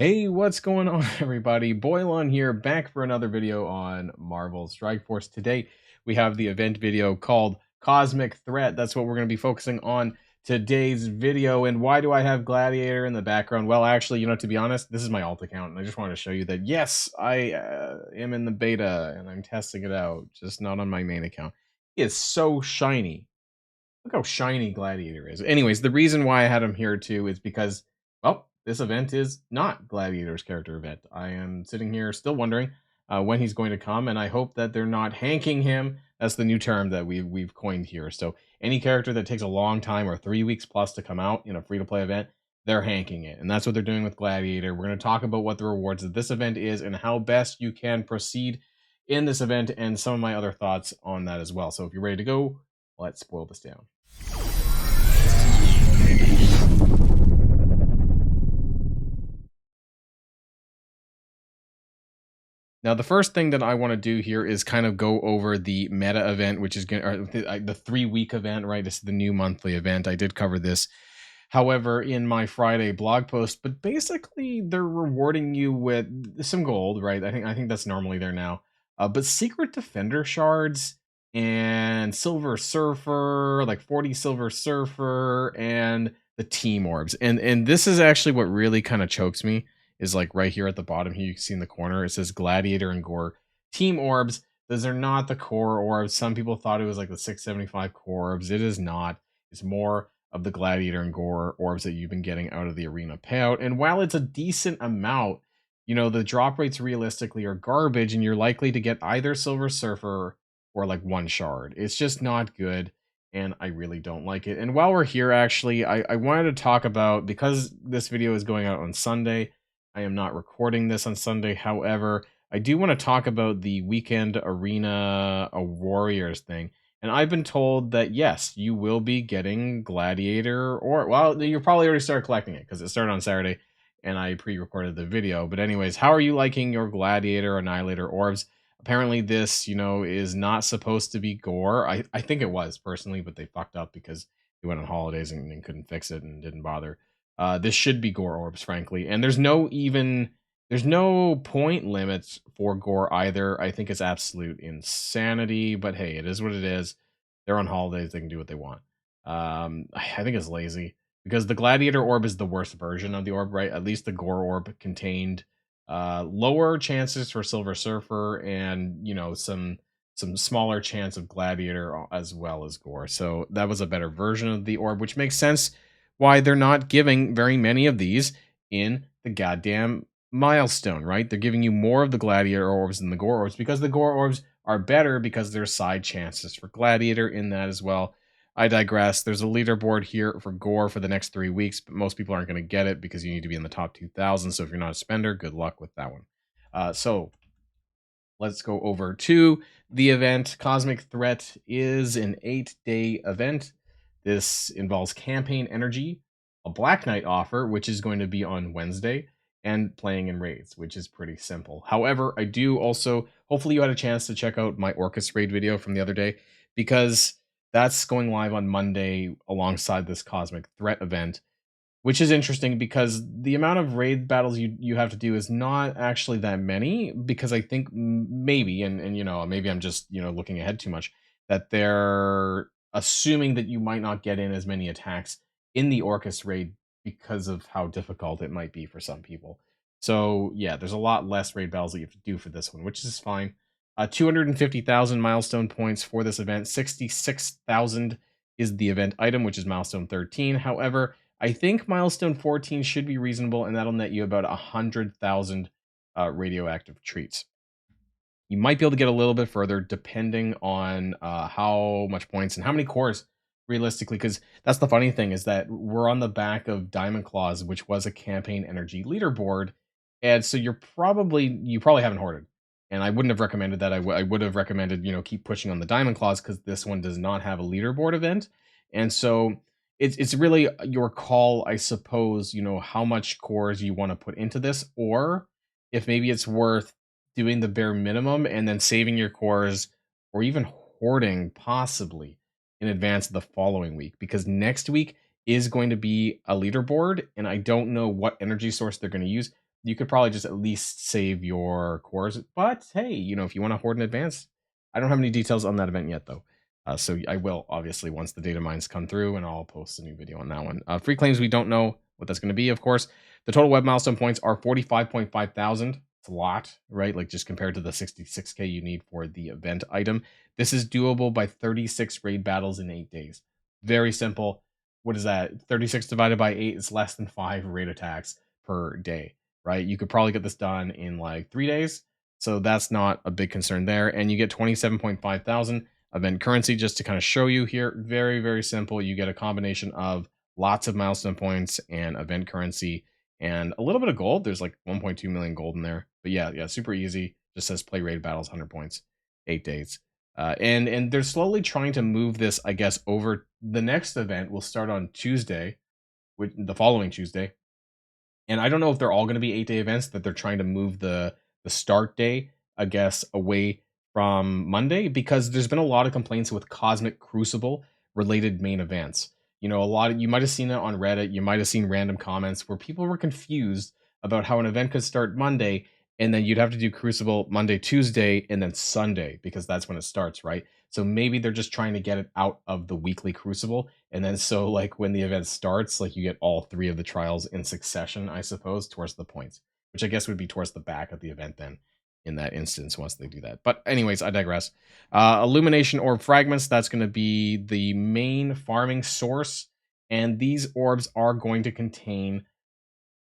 Hey, what's going on, everybody? Boilon here, back for another video on Marvel Strike Force. Today, we have the event video called Cosmic Threat. That's what we're going to be focusing on today's video. And why do I have Gladiator in the background? Well, actually, to be honest, this is my alt account, and I just wanted to show you that, yes, I am in the beta, and I'm testing it out, just not on my main account. He is so shiny. Look how shiny Gladiator is. Anyways, the reason why I had him here too is because, well, this event is not Gladiator's character event. I am sitting here still wondering when he's going to come, and I hope that they're not hanking him. That's the new term that we've coined here. So any character that takes a long time or 3 weeks plus to come out in a free-to-play event, they're hanking it. And that's what they're doing with Gladiator. We're going to talk about what the rewards of this event is and how best you can proceed in this event and some of my other thoughts on that as well. So if you're ready to go, let's boil this down. Now, the first thing that I want to do here is kind of go over the meta event, which is going the 3-week event, right? This is the new monthly event. I did cover this, however, in my Friday blog post, but basically they're rewarding you with some gold, right? I think that's normally there now. But secret defender shards and silver surfer, like 40 silver surfer, and the team orbs. And this is actually what really kind of chokes me. Is like right here at the bottom here, you can see in the corner, it says Gladiator and Gore Team Orbs. Those are not the core orbs. Some people thought it was like the 675 core orbs. It is not. It's more of the Gladiator and Gore orbs that you've been getting out of the arena payout. And while it's a decent amount, the drop rates realistically are garbage, and you're likely to get either Silver Surfer or like one shard. It's just not good, and I really don't like it. And while we're here, actually, I wanted to talk about, because this video is going out on Sunday, I am not recording this on Sunday. However, I do want to talk about the weekend arena warriors thing. And I've been told that, yes, you will be getting Gladiator, or, well, you probably already started collecting it because it started on Saturday and I pre-recorded the video. But anyways, how are you liking your Gladiator Annihilator orbs? Apparently this, is not supposed to be gore. I think it was personally, but they fucked up because they went on holidays and couldn't fix it and didn't bother. This should be gore orbs, frankly, and there's no point limits for gore either. I think it's absolute insanity, but hey, it is what it is. They're on holidays; they can do what they want. I think it's lazy because the Gladiator orb is the worst version of the orb, right? At least the gore orb contained lower chances for Silver Surfer and some smaller chance of Gladiator as well as gore. So that was a better version of the orb, which makes sense why they're not giving very many of these in the goddamn milestone, right? They're giving you more of the Gladiator orbs than the Gore orbs because the Gore orbs are better because there's side chances for Gladiator in that as well. I digress. There's a leaderboard here for Gore for the next 3 weeks, but most people aren't going to get it because you need to be in the top 2,000. So if you're not a spender, good luck with that one. So let's go over to the event. Cosmic Threat is an 8-day event. This involves campaign energy, a Black Knight offer, which is going to be on Wednesday, and playing in raids, which is pretty simple. However, I do also, hopefully you had a chance to check out my Orcus raid video from the other day, because that's going live on Monday alongside this Cosmic Threat event, which is interesting because the amount of raid battles you have to do is not actually that many, because I think maybe, and maybe I'm just, looking ahead too much, that they're assuming that you might not get in as many attacks in the Orcus raid because of how difficult it might be for some people. So yeah, there's a lot less raid battles that you have to do for this one, which is fine. 250,000 milestone points for this event. 66,000 is the event item, which is milestone 13. However, I think milestone 14 should be reasonable, and that'll net you about 100,000 radioactive treats. You might be able to get a little bit further depending on how much points and how many cores realistically, because that's the funny thing, is that we're on the back of Diamond Claws, which was a campaign energy leaderboard, and so you probably haven't hoarded. And I wouldn't have recommended that. I would have recommended, keep pushing on the Diamond Claws, because this one does not have a leaderboard event. And so it's really your call, I suppose, how much cores you want to put into this, or if maybe it's worth doing the bare minimum and then saving your cores, or even hoarding possibly in advance of the following week, because next week is going to be a leaderboard, and I don't know what energy source they're going to use, you could probably just at least save your cores. But hey, if you want to hoard in advance, I don't have any details on that event yet, though. So I will, obviously, once the data mines come through, and I'll post a new video on that one. Free claims, we don't know what that's going to be, of course. The total web milestone points are 45.5 thousand. It's a lot, right? Like, just compared to the 66k you need for the event item. This is doable by 36 raid battles in 8 days. Very simple. What is that? 36 divided by 8 is less than 5 raid attacks per day, right? You could probably get this done in like 3 days. So that's not a big concern there. And you get 27.5 thousand event currency, just to kind of show you here. Very, very simple. You get a combination of lots of milestone points and event currency and a little bit of gold. There's like 1.2 million gold in there. But yeah, super easy. Just says play raid battles, 100 points, 8 days. And they're slowly trying to move this, I guess, over. The next event will start on Tuesday, the following Tuesday. And I don't know if they're all going to be 8-day events, that they're trying to move the start day, I guess, away from Monday, because there's been a lot of complaints with Cosmic Crucible related main events. You might have seen it on Reddit. You might have seen random comments where people were confused about how an event could start Monday and then you'd have to do Crucible Monday, Tuesday, and then Sunday, because that's when it starts, right? So maybe they're just trying to get it out of the weekly Crucible. And then so like when the event starts, like you get all 3 of the trials in succession, I suppose, towards the points, which I guess would be towards the back of the event then in that instance once they do that. But anyways, I digress. Illumination Orb Fragments, that's going to be the main farming source. And these orbs are going to contain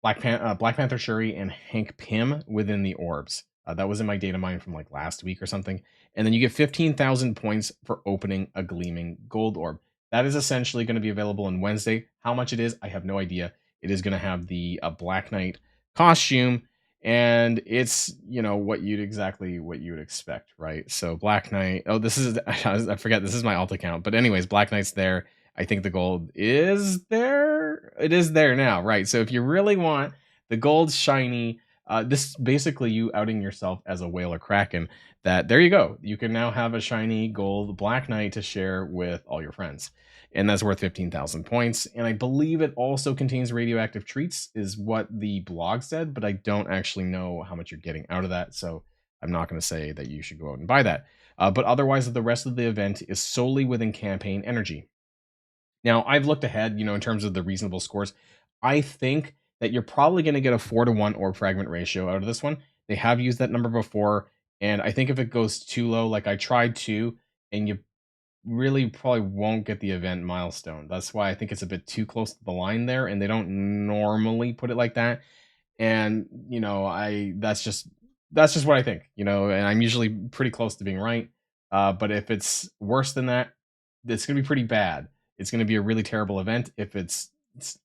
Black Panther Shuri and Hank Pym within the orbs. That was in my data mine from like last week or something. And then you get 15,000 points for opening a gleaming gold orb. That is essentially going to be available on Wednesday. How much it is, I have no idea. It is going to have the Black Knight costume, and it's what you'd expect, right? So Black Knight. Oh, this is I forget. This is my alt account, but anyways, Black Knight's there. I think the gold is there. It is there now, right? So if you really want the gold shiny, this basically you outing yourself as a whale or kraken. That there you go. You can now have a shiny gold Black Knight to share with all your friends, and that's worth 15,000 points. And I believe it also contains radioactive treats, is what the blog said, but I don't actually know how much you're getting out of that, so I'm not going to say that you should go out and buy that. But otherwise, the rest of the event is solely within campaign energy. Now, I've looked ahead, in terms of the reasonable scores. I think that you're probably going to get a 4-to-1 orb fragment ratio out of this one. They have used that number before, and I think if it goes too low, like I tried to, and you really probably won't get the event milestone. That's why I think it's a bit too close to the line there, and they don't normally put it like that. And that's just what I think, and I'm usually pretty close to being right. But if it's worse than that, it's going to be pretty bad. It's going to be a really terrible event. If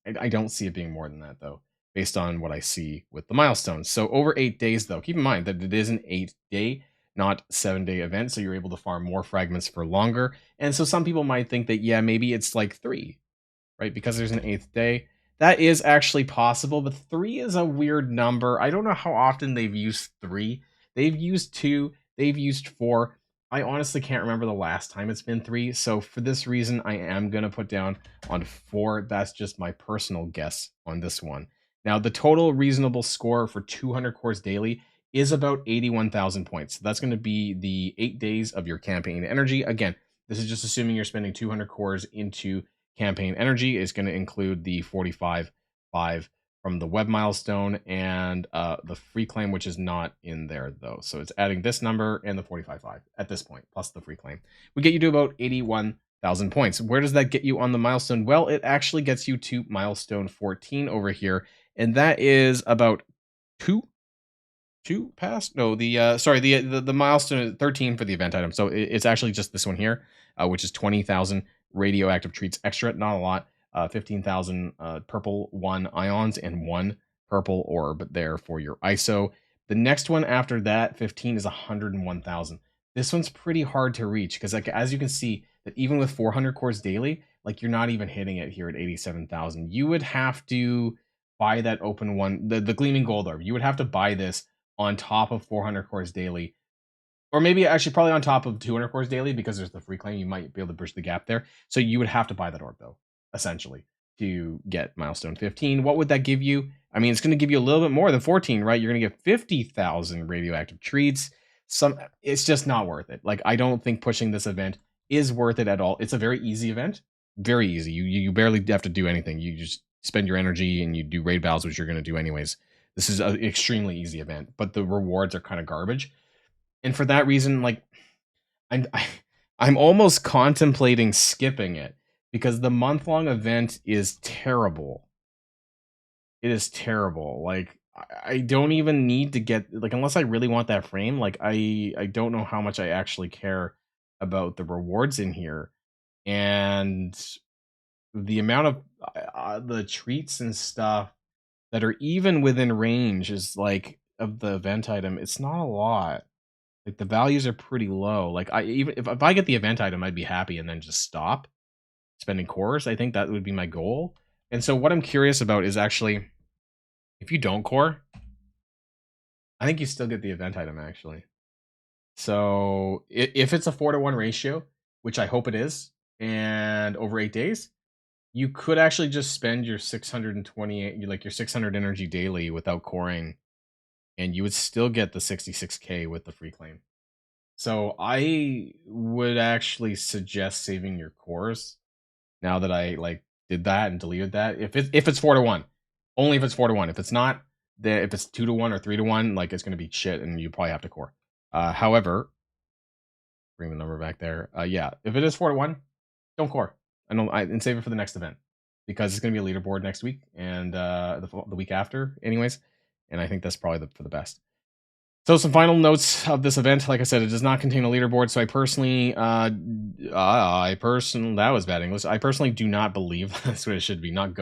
I don't see it being more than that, though, based on what I see with the milestones. So over 8 days, though, keep in mind that it is an 8-day, not 7-day event. So you're able to farm more fragments for longer. And so some people might think that, yeah, maybe it's like 3, right? Because there's an 8th day. That is actually possible, but 3 is a weird number. I don't know how often they've used 3. They've used 2. They've used 4. I honestly can't remember the last time it's been 3. So for this reason, I am going to put down on 4. That's just my personal guess on this one. Now, the total reasonable score for 200 cores daily is about 81,000 points. So that's going to be the 8 days of your campaign energy. Again, this is just assuming you're spending 200 cores into campaign energy. Is going to include the 45.5 from the web milestone and the free claim, which is not in there though. So it's adding this number and the 45.5 at this point, plus the free claim. We get you to about 81,000 points. Where does that get you on the milestone? Well, it actually gets you to milestone 14 over here, and that is about two past. No, the milestone is 13 for the event item. So it's actually just this one here, which is 20,000 radioactive treats extra. Not a lot. 15,000 purple 1 ions and 1 purple orb there for your ISO. The next one after that, 15, is 101,000. This one's pretty hard to reach because, like, as you can see, that even with 400 cores daily, like, you're not even hitting it here at 87,000. You would have to buy that open one, the gleaming gold orb. You would have to buy this on top of 400 cores daily, or maybe actually probably on top of 200 cores daily, because there's the free claim. You might be able to bridge the gap there. So you would have to buy that orb though, essentially, to get milestone 15. What would that give you? I mean, it's going to give you a little bit more than 14, right? You're going to get 50,000 radioactive treats. It's just not worth it. Like, I don't think pushing this event is worth it at all. It's a very easy event, very easy. You barely have to do anything. You just spend your energy and you do raid battles, which you're going to do anyways. This is an extremely easy event, but the rewards are kind of garbage. And for that reason, like, I'm I'm almost contemplating skipping it because the month-long event is terrible. It is terrible. Like, I don't even need to get, like, unless I really want that frame, like, I don't know how much I actually care about the rewards in here. And the amount of the treats and stuff that are even within range is like of the event item, it's not a lot. Like, the values are pretty low. Like, I even if I get the event item, I'd be happy and then just stop spending cores. I think that would be my goal. And so what I'm curious about is actually, if you don't core, I think you still get the event item actually. So if it's a 4-to-1 ratio, which I hope it is, and over 8 days, you could actually just spend your 628, like your 600 energy daily without coring, and you would still get the 66k with the free claim. So I would actually suggest saving your cores now that I like did that and deleted that. If it's 4-to-1, only if it's 4-to-1. If it's not, if it's 2-to-1 or 3-to-1, like, it's gonna be shit and you probably have to core. However, bring the number back there. Yeah, if it is 4-to-1, don't core. And save it for the next event because it's gonna be a leaderboard next week and the week after, anyways. And I think that's probably for the best. So some final notes of this event. Like I said, it does not contain a leaderboard. So I personally, that was bad English. I personally do not believe that's what it should be. Not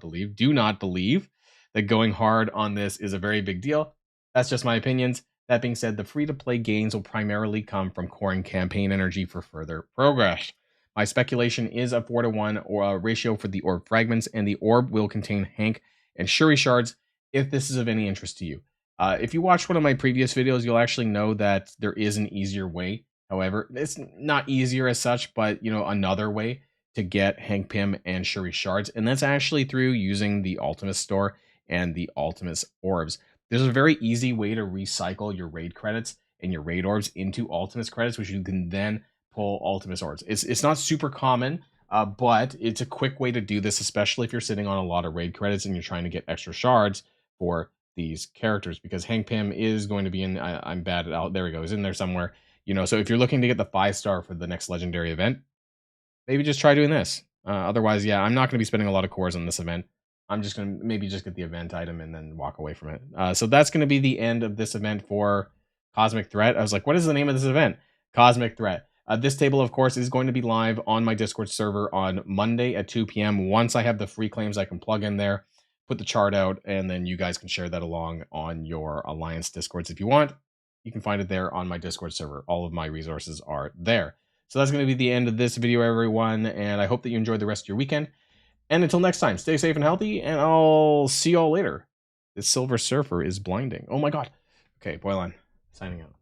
believe. Do not believe that going hard on this is a very big deal. That's just my opinions. That being said, the free-to-play gains will primarily come from coring campaign energy for further progress. My speculation is a 4-to-1 or a ratio for the orb fragments, and the orb will contain Hank and Shuri shards if this is of any interest to you. If you watched one of my previous videos, you'll actually know that there is an easier way. However, it's not easier as such, but another way to get Hank Pym and Shuri shards, and that's actually through using the Ultimus store and the Ultimus orbs. There's a very easy way to recycle your raid credits and your raid orbs into Ultimus credits, which you can then pull Ultimus orbs. It's not super common, but it's a quick way to do this, especially if you're sitting on a lot of raid credits and you're trying to get extra shards for these characters, because Hank Pym is going to be in, I'm bad at out, there he goes, in there somewhere. So if you're looking to get the 5-star for the next legendary event, maybe just try doing this. Otherwise, yeah, I'm not going to be spending a lot of cores on this event. I'm just going to maybe just get the event item and then walk away from it. So that's going to be the end of this event for Cosmic Threat. I was like, what is the name of this event? Cosmic Threat. This table, of course, is going to be live on my Discord server on Monday at 2 p.m. Once I have the free claims, I can plug in there, put the chart out, and then you guys can share that along on your Alliance Discords if you want. You can find it there on my Discord server. All of my resources are there. So that's going to be the end of this video, everyone, and I hope that you enjoyed the rest of your weekend. And until next time, stay safe and healthy, and I'll see y'all later. This Silver Surfer is blinding. Oh my god. Okay, Boilon, signing out.